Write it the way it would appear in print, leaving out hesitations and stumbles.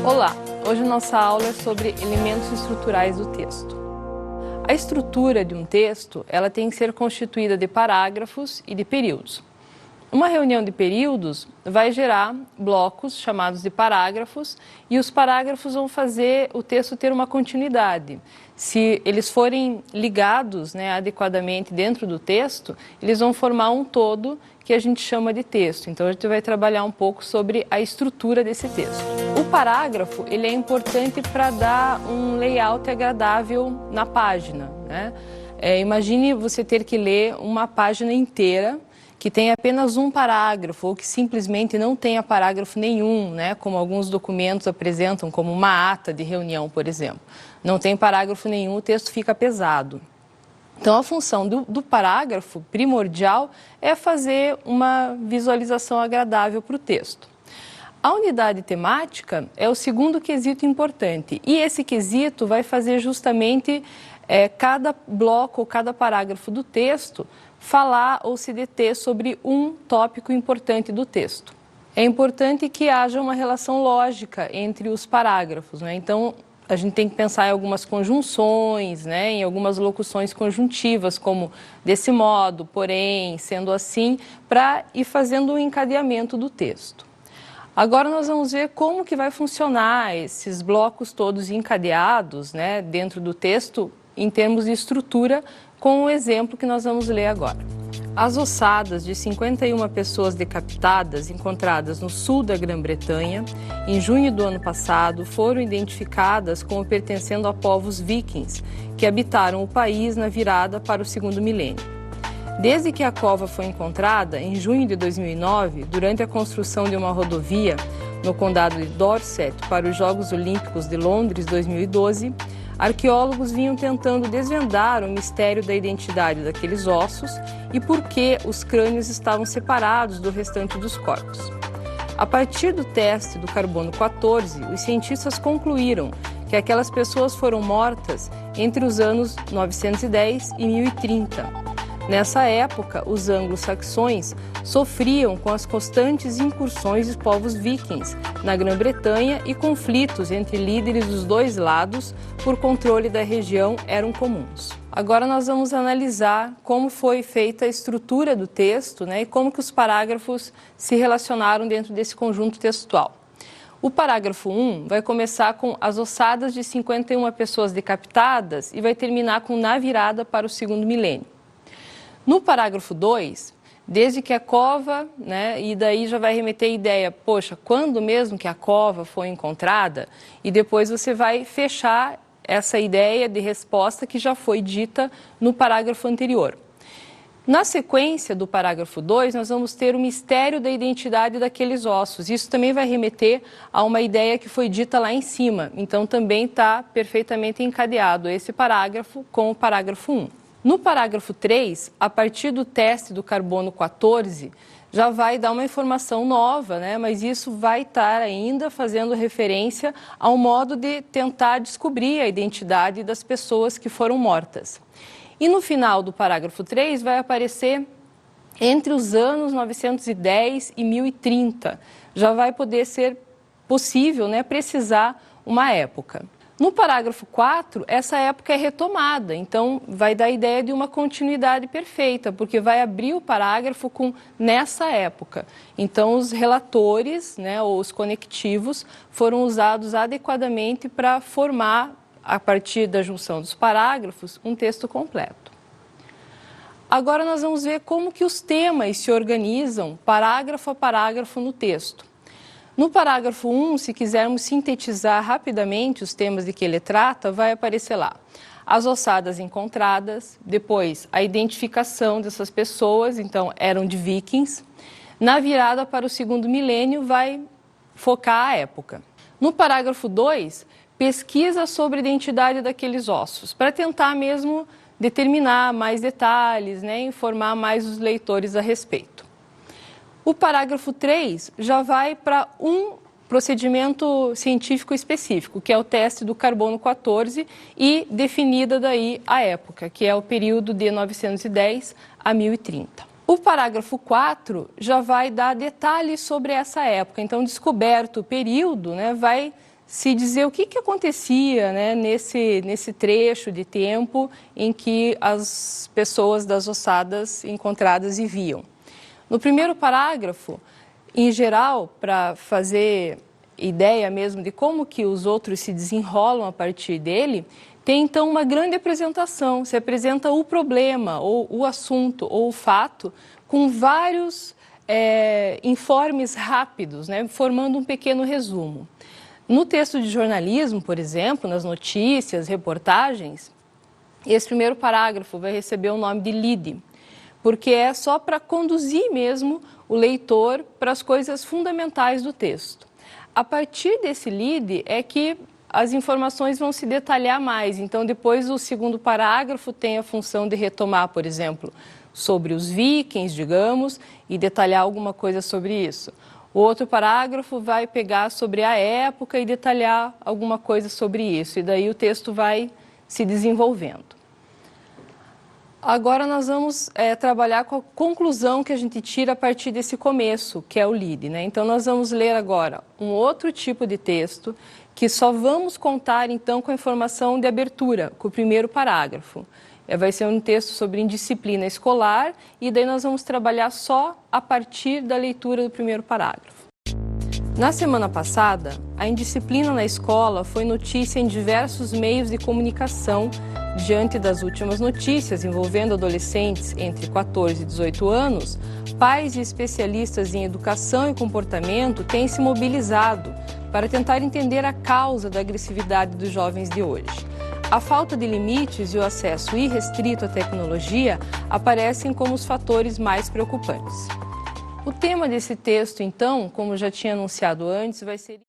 Olá! Hoje nossa aula é sobre elementos estruturais do texto. A estrutura de um texto, ela tem que ser constituída de parágrafos e de períodos. Uma reunião de períodos vai gerar blocos chamados de parágrafos e os parágrafos vão fazer o texto ter uma continuidade. Se eles forem ligados, adequadamente dentro do texto, eles vão formar um todo que a gente chama de texto. Então a gente vai trabalhar um pouco sobre a estrutura desse texto. O parágrafo ele é importante para dar um layout agradável na página, imagine você ter que ler uma página inteira que tem apenas um parágrafo ou que simplesmente não tenha parágrafo nenhum, como alguns documentos apresentam, como uma ata de reunião, por exemplo. Não tem parágrafo nenhum, o texto fica pesado. Então, a função do parágrafo primordial é fazer uma visualização agradável para o texto. A unidade temática é o segundo quesito importante e esse quesito vai fazer justamente cada bloco ou cada parágrafo do texto falar ou se deter sobre um tópico importante do texto. É importante que haja uma relação lógica entre os parágrafos, Então, a gente tem que pensar em algumas conjunções, em algumas locuções conjuntivas, como desse modo, porém, sendo assim, para ir fazendo um encadeamento do texto. Agora nós vamos ver como que vai funcionar esses blocos todos encadeados, dentro do texto, em termos de estrutura, com o exemplo que nós vamos ler agora. As ossadas de 51 pessoas decapitadas encontradas no sul da Grã-Bretanha, em junho do ano passado, foram identificadas como pertencendo a povos vikings, que habitaram o país na virada para o segundo milênio. Desde que a cova foi encontrada, em junho de 2009, durante a construção de uma rodovia no condado de Dorset para os Jogos Olímpicos de Londres 2012, arqueólogos vinham tentando desvendar o mistério da identidade daqueles ossos e por que os crânios estavam separados do restante dos corpos. A partir do teste do carbono 14, os cientistas concluíram que aquelas pessoas foram mortas entre os anos 910 e 1030. Nessa época, os anglo-saxões sofriam com as constantes incursões dos povos vikings na Grã-Bretanha e conflitos entre líderes dos dois lados por controle da região eram comuns. Agora nós vamos analisar como foi feita a estrutura do texto e como que os parágrafos se relacionaram dentro desse conjunto textual. O parágrafo 1 vai começar com as ossadas de 51 pessoas decapitadas e vai terminar com na virada para o segundo milênio. No parágrafo 2, desde que a cova, e daí já vai remeter a ideia, poxa, quando mesmo que a cova foi encontrada? E depois você vai fechar essa ideia de resposta que já foi dita no parágrafo anterior. Na sequência do parágrafo 2, nós vamos ter o mistério da identidade daqueles ossos. Isso também vai remeter a uma ideia que foi dita lá em cima. Então, também está perfeitamente encadeado esse parágrafo com o parágrafo 1. No parágrafo 3, a partir do teste do carbono 14, já vai dar uma informação nova, mas isso vai estar ainda fazendo referência ao modo de tentar descobrir a identidade das pessoas que foram mortas. E no final do parágrafo 3 vai aparecer entre os anos 910 e 1030. Já vai poder ser possível, precisar uma época. No parágrafo 4, essa época é retomada, então vai dar a ideia de uma continuidade perfeita, porque vai abrir o parágrafo com nessa época. Então os relatores, ou os conectivos, foram usados adequadamente para formar, a partir da junção dos parágrafos, um texto completo. Agora nós vamos ver como que os temas se organizam parágrafo a parágrafo no texto. No parágrafo 1, se quisermos sintetizar rapidamente os temas de que ele trata, vai aparecer lá as ossadas encontradas, depois a identificação dessas pessoas, então eram de vikings. Na virada para o segundo milênio vai focar a época. No parágrafo 2, pesquisa sobre a identidade daqueles ossos, para tentar mesmo determinar mais detalhes, informar mais os leitores a respeito. O parágrafo 3 já vai para um procedimento científico específico, que é o teste do carbono 14 e definida daí a época, que é o período de 910 a 1030. O parágrafo 4 já vai dar detalhes sobre essa época, então descoberto o período, vai se dizer o que acontecia, né, nesse trecho de tempo em que as pessoas das ossadas encontradas viviam. No primeiro parágrafo, em geral, para fazer ideia mesmo de como que os outros se desenrolam a partir dele, tem então uma grande apresentação, se apresenta o problema, ou o assunto, ou o fato, com vários informes rápidos, né, formando um pequeno resumo. No texto de jornalismo, por exemplo, nas notícias, reportagens, esse primeiro parágrafo vai receber o nome de lead, porque é só para conduzir mesmo o leitor para as coisas fundamentais do texto. A partir desse lead é que as informações vão se detalhar mais. Então, depois o segundo parágrafo tem a função de retomar, por exemplo, sobre os vikings, digamos, e detalhar alguma coisa sobre isso. O outro parágrafo vai pegar sobre a época e detalhar alguma coisa sobre isso. E daí o texto vai se desenvolvendo. Agora nós vamos trabalhar com a conclusão que a gente tira a partir desse começo, que é o lead, né? Então nós vamos ler agora um outro tipo de texto que só vamos contar então com a informação de abertura, com o primeiro parágrafo. Vai ser um texto sobre indisciplina escolar e daí nós vamos trabalhar só a partir da leitura do primeiro parágrafo. Na semana passada, a indisciplina na escola foi notícia em diversos meios de comunicação. Diante das últimas notícias envolvendo adolescentes entre 14 e 18 anos, pais e especialistas em educação e comportamento têm se mobilizado para tentar entender a causa da agressividade dos jovens de hoje. A falta de limites e o acesso irrestrito à tecnologia aparecem como os fatores mais preocupantes. O tema desse texto, então, como já tinha anunciado antes, vai ser